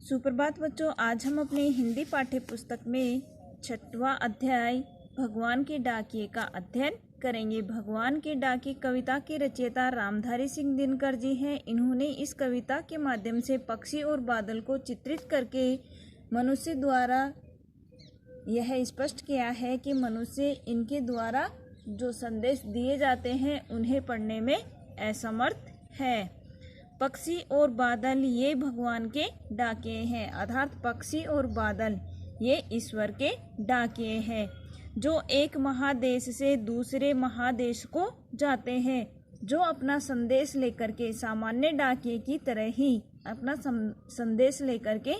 सुप्रभात बच्चों, आज हम अपने हिंदी पाठ्य पुस्तक में 6वां अध्याय भगवान के डाकिए का अध्ययन करेंगे। भगवान के डाकिए कविता के रचयिता रामधारी सिंह दिनकर जी हैं। इन्होंने इस कविता के माध्यम से पक्षी और बादल को चित्रित करके मनुष्य द्वारा यह स्पष्ट किया है कि मनुष्य इनके द्वारा जो संदेश दिए जाते हैं उन्हें पढ़ने में असमर्थ है। पक्षी और बादल ये भगवान के डाकिए हैं, अर्थात पक्षी और बादल ये ईश्वर के डाकिए हैं जो एक महादेश से दूसरे महादेश को जाते हैं, जो अपना संदेश लेकर के सामान्य डाकिए की तरह ही अपना संदेश लेकर के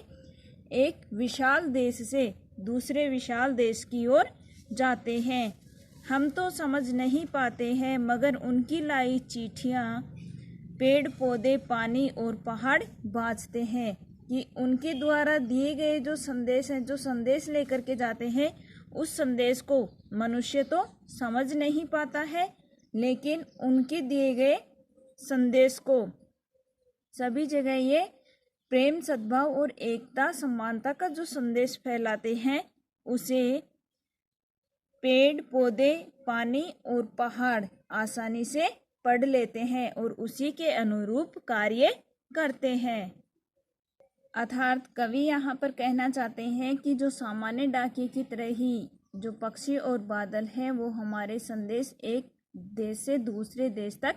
एक विशाल देश से दूसरे विशाल देश की ओर जाते हैं। हम तो समझ नहीं पाते हैं, मगर उनकी लाई चिट्ठियाँ पेड़ पौधे पानी और पहाड़ बाँचते हैं कि उनके द्वारा दिए गए जो संदेश हैं, जो संदेश लेकर के जाते हैं, उस संदेश को मनुष्य तो समझ नहीं पाता है, लेकिन उनके दिए गए संदेश को सभी जगह ये प्रेम सद्भाव और एकता समानता का जो संदेश फैलाते हैं, उसे पेड़ पौधे पानी और पहाड़ आसानी से पढ़ लेते हैं और उसी के अनुरूप कार्य करते हैं। अर्थात कवि यहाँ पर कहना चाहते हैं कि जो सामान्य डाकिए की तरह ही जो पक्षी और बादल हैं, वो हमारे संदेश एक देश से दूसरे देश तक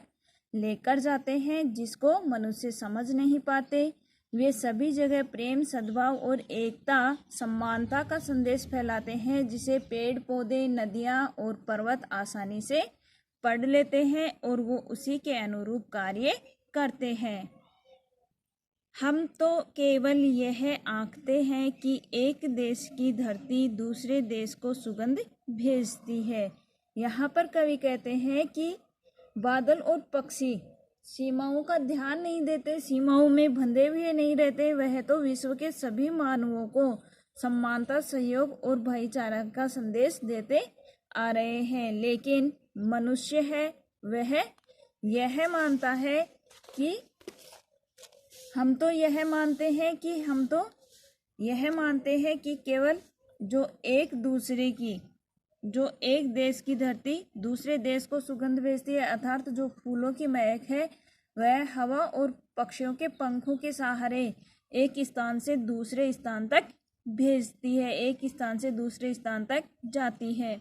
लेकर जाते हैं, जिसको मनुष्य समझ नहीं पाते। वे सभी जगह प्रेम सद्भाव और एकता समानता का संदेश फैलाते हैं, जिसे पेड़ पौधे नदियाँ और पर्वत आसानी से पढ़ लेते हैं और वो उसी के अनुरूप कार्य करते हैं। हम तो केवल यह आंकते हैं कि एक देश की धरती दूसरे देश को सुगंध भेजती है। यहाँ पर कवि कहते हैं कि बादल और पक्षी सीमाओं का ध्यान नहीं देते, सीमाओं में बंधे हुए नहीं रहते। वह तो विश्व के सभी मानवों को समानता सहयोग और भाईचारा का संदेश देते आ रहे हैं, लेकिन मनुष्य है वह यह मानता है कि हम तो यह मानते हैं कि केवल जो एक देश की धरती दूसरे देश को सुगंध भेजती है, अर्थात जो फूलों की महक है वह हवा और पक्षियों के पंखों के सहारे एक स्थान से दूसरे स्थान तक भेजती है, एक स्थान से दूसरे स्थान तक जाती है।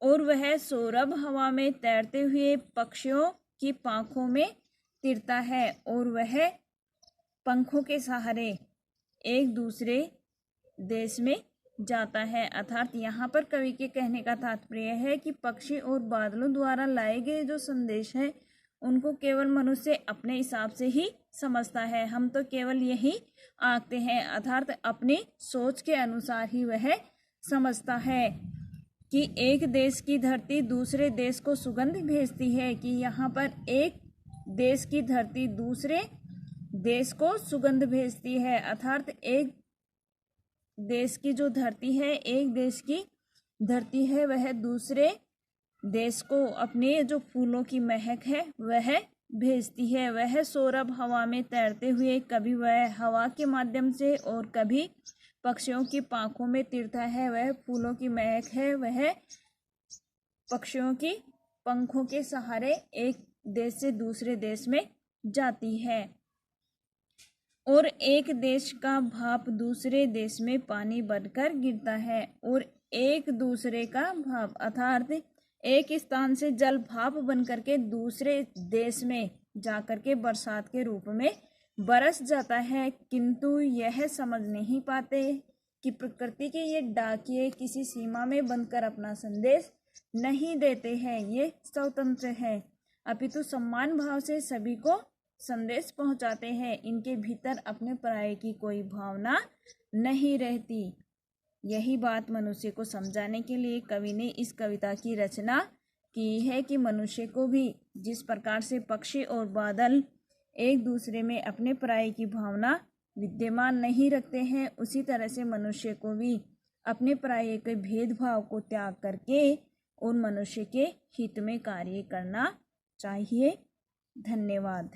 और वह सौरभ हवा में तैरते हुए पक्षियों की पंखों में तिरता है और वह पंखों के सहारे एक दूसरे देश में जाता है। अर्थात यहाँ पर कवि के कहने का तात्पर्य है कि पक्षी और बादलों द्वारा लाए गए जो संदेश हैं, उनको केवल मनुष्य अपने हिसाब से ही समझता है। हम तो केवल यही आंकते हैं, अर्थात अपनी सोच के अनुसार ही वह समझता है कि एक देश की धरती दूसरे देश को सुगंध भेजती है, कि यहाँ पर एक देश की धरती दूसरे देश को सुगंध भेजती है। अर्थात एक देश की जो धरती है, एक देश की धरती है, वह दूसरे देश को अपने जो फूलों की महक है वह भेजती है। वह सौरभ हवा में तैरते हुए कभी वह हवा के माध्यम से और कभी पक्षियों की पंखों में तिरता है। वह फूलों की महक है, वह पक्षियों की पंखों के सहारे एक देश से दूसरे देश में जाती है। और एक देश का भाप दूसरे देश में पानी बनकर गिरता है, और एक दूसरे का भाप अर्थात एक स्थान से जल भाप बनकर के दूसरे देश में जाकर के बरसात के रूप में बरस जाता है। किंतु यह समझ नहीं पाते कि प्रकृति के ये डाकिए किसी सीमा में बंधकर अपना संदेश नहीं देते हैं, ये स्वतंत्र है, अपितु सम्मान भाव से सभी को संदेश पहुंचाते हैं। इनके भीतर अपने पराये की कोई भावना नहीं रहती। यही बात मनुष्य को समझाने के लिए कवि ने इस कविता की रचना की है कि मनुष्य को भी जिस प्रकार से पक्षी और बादल एक दूसरे में अपने पराये की भावना विद्यमान नहीं रखते हैं, उसी तरह से मनुष्य को भी अपने पराये के भेदभाव को त्याग करके और मनुष्य के हित में कार्य करना चाहिए। धन्यवाद।